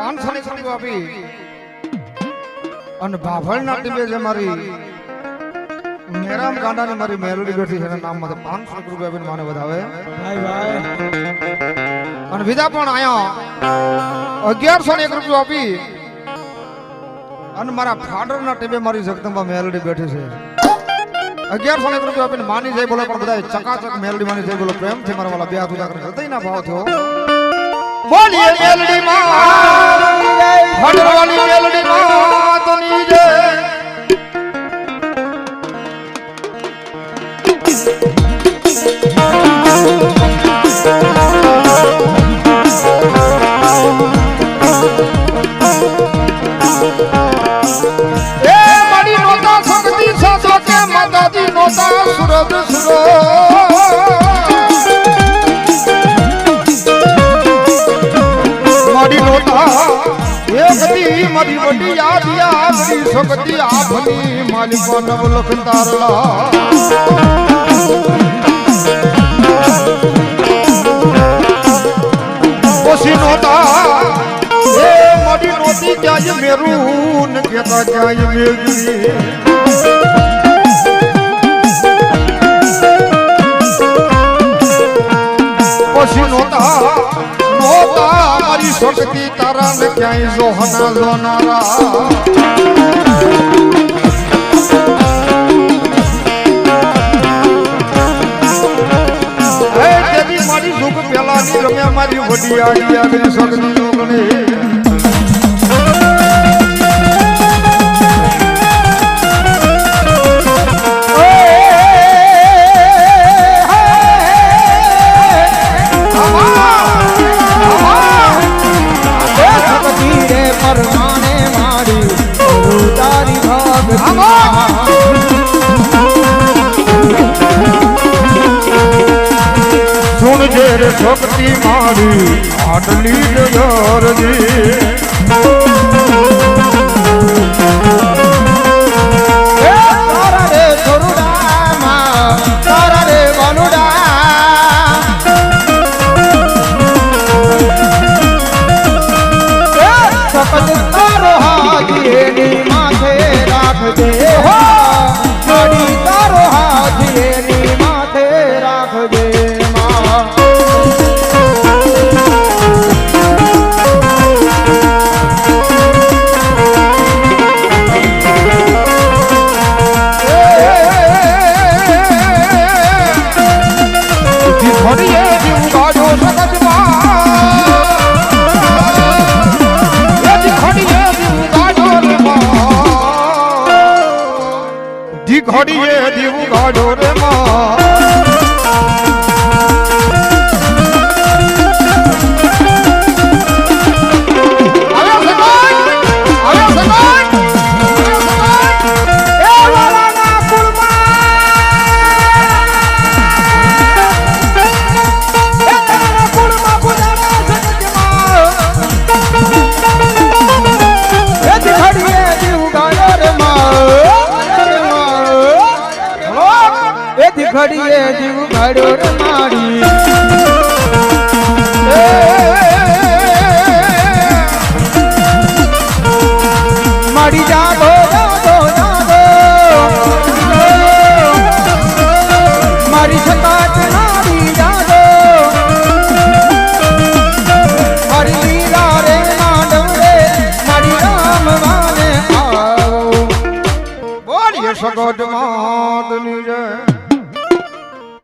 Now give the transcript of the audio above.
500 ની કૃપા આપી અને ભાભળના ટીમે જે મારી મેરામ ગાંડાની મારી મેલોડી બેઠી છે એના નામ માં 500 રૂપિયા આપીને માને વધાવે ભાઈ ભાઈ અને વિદા પણ આયા 1101 રૂપિયા આપી અને મારા ફાડરના ટીમે મારી જગદંબા મેલોડી બેઠી છે 1101 રૂપિયા આપીને માની જાય બોલે પણ બધા ચકાચક મેલોડી માની જાય બોલો પ્રેમ છે મારા વાલા બે હાથ ઉજા કરીને હૃદયના ભાવ થયો બોલીએ મેલોડી માં ફાડરવાળી મેલોડી માં તો ની જય सूरज सुरो मारी नोता एक दी मरी बड़ी याद यादी सकती आपनी मालिको नवलख तारला ओसी नोता ए मरी नोती क्या ये मेरून कहता क्या ये मेरी नोता नोता मारी शक्ति तारा ने क्या जोहना जोनारा ए देवी मारी जुग पेला नी रम्या मारी वडी आड़ी आगली शक्ति जोगणे शक्ति मारी आटली जरजी तारा रे छोरुडा तारा रे बनुडा सकल तारो हाथी नी माथे राख दे हो मारी तारो हाथी नी माथे राख दे घड़िए दीव गाड़ो रे घड़िए जीव घड़ो रे मारी मारी जागो जागो जागो मारी सकाट नारी जागो मारी लीला रे माधव रे मारी राम माने आओ बोलिए सगोट मात नी जय